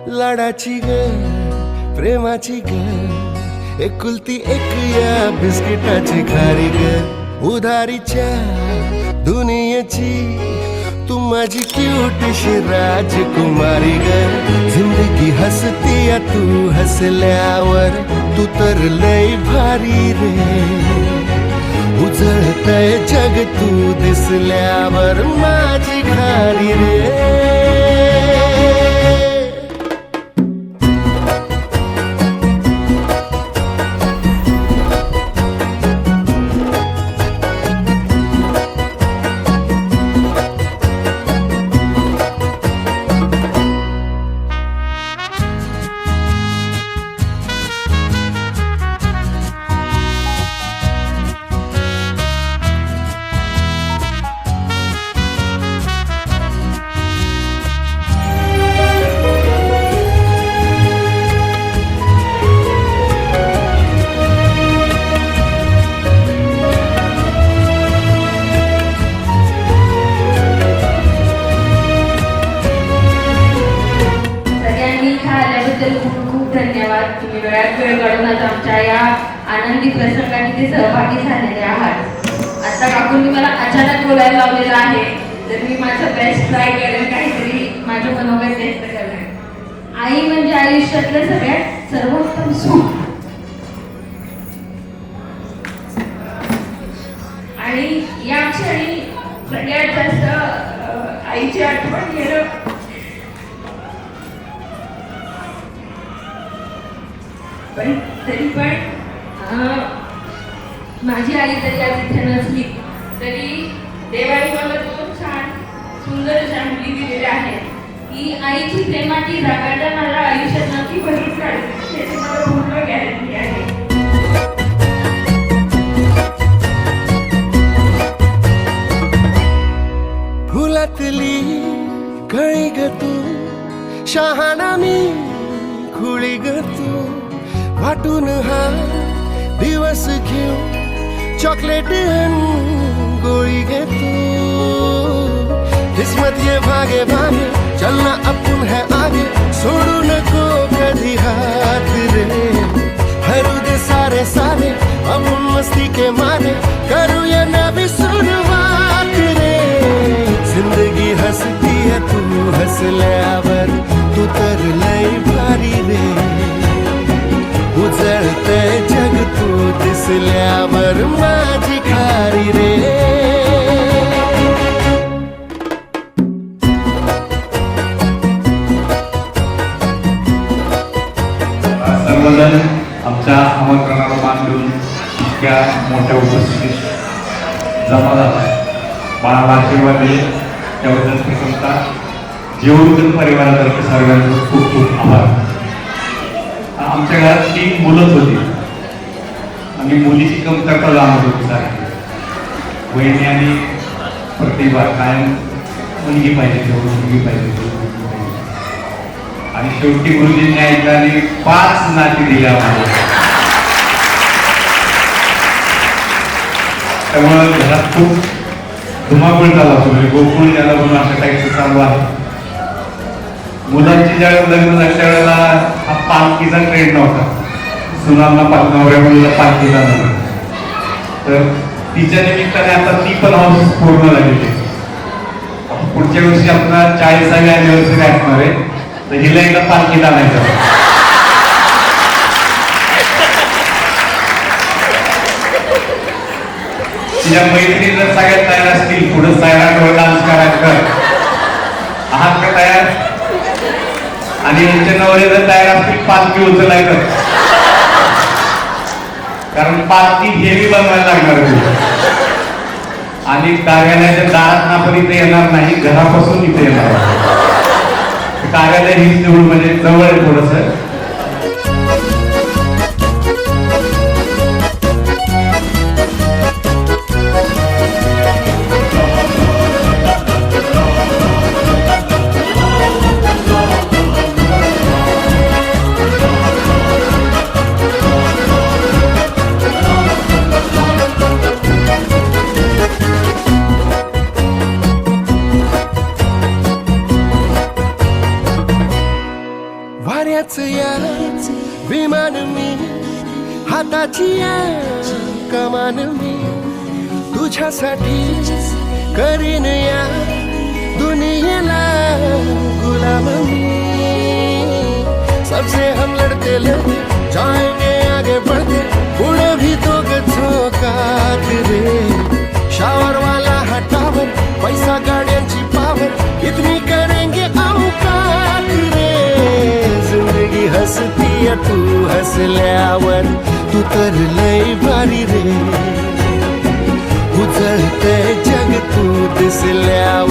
लाडाची ग प्रेमाची ग एकुलती एक या बिस्किटाची खारी ग उधारीच्या दुनियेची तू माझी क्यूटशी राजकुमारी ग जिंदगी हसती या तू हसल्यावर तू तर लय भारी रे उजळतय जग तू दिसल्यावर माझी खारी रे खूप धन्यवाद. तुम्ही वेळात वेळ काढून आज आमच्या या आनंदी प्रसंगात इथे सहभागी झालेले आहात. आता काकूंनी मला अचानक बोलायला लावलेलं आहे तर मी माझं बेस्ट ट्राय करेन काहीतरी माझं मनोगत व्यक्त करेन. आई म्हणजे आयुष्यातलं सगळ्यात सर्वोत्तम सुख आणि या क्षणी सगळ्यात जास्त आईची आठवण येणं पण तरी पण माझी आई तरी आज इथे नसली तरी देवाने मला दोन छान सुंदर अशा मुली दिलेल्या आहेत की आईची प्रेमाची जागा मला आयुष्यात नक्की भरून काढते त्याची मला पूर्ण गॅरंटी आहे. फुलातली कळी ग तू शहाणा मी खुळी ग तू वाटून हा दिवस घेऊ चॉकलेट गोळी गे तू किस्मत ये भागे भागे चलना अपन है आगे छोड़ू नको कभी हाथ रे हरू दे सारे सारे अपन मस्ती के मारे करूँ ये नवी शुरुआत रे जिंदगी हंसती है तू हंसल्यावर तू तर लय भारी रे उजळतय जग तू दिसल्यावर माझी खारी रे. सर्वजण आमच्या आमंत्रणाला मान देऊन इतक्या मोठ्या उपस्थितीत जमा झाला बाळाला आशीर्वाद दिले त्याबद्दल प्रथमतः जीवनदन परिवारातर्फे सर्वांचे खूप खूप आभार. आमच्या घरात 3 मुलंच होती आणि मुलीची कमतरता जाणवत होती सारखी. वहिनी आणि प्रतिभा कायम मुलगी पाहिजे मुलगी पाहिजे आणि शेवटी गुरुजींनी ऐकलं आणि 5 नाती दिल्या आम्हाला. त्यामुळं घरात खूप धुमाकूळ झाला म्हणजे गोकुळ ज्याला म्हणून अशा टाईपचं चालू आहे. मुलांची ज्यावेळेस लग्न झालं त्यावेळेला हा पालखीचा ट्रेंड नव्हता. सुनांना नवऱ्या मुलीला पालखीचा नव्हता तर तिच्या निमित्ताने आता ती पण हाऊस पूर्ण झालेली आहे. पुढच्या वर्षी आपला 40वी अॅनिव्हर्सरी असणार आहे तर हिला एकदा पालखीत आणायचं. तिच्या मैत्रिणी जर सगळ्यात तयार असतील पुढे सायरांवर डान्स करायचं आहात का तयार आणि यांच्या नवरे जर तयार असतील पालखी उचलायचं कारण पालखी हेवी बनवायला लागणार होती आणि कार्यालयाच्या दारात ना पण इथे येणार नाही घरापासून इथे येणार. कार्यालय हीच निवड म्हणजे जवळ आहे थोडस. वाऱ्याच या विमान मी, हाताची या कमान मी, तुझ्यासाठी करीन या दुनियेला गुलाम मी. सबसे हम लड़ते लड़ते जाएंगे आगे बढ़ते, उड़ भी तो झोकात रे. शावर वाला हटावर, पैसा गाड्यांची पावर, इतनी करेंगे औकात रे. जिंदगी हसती है तू हसल्यावर, तू तर लय भारी रे. उजळते जग तू दिसल्यावर,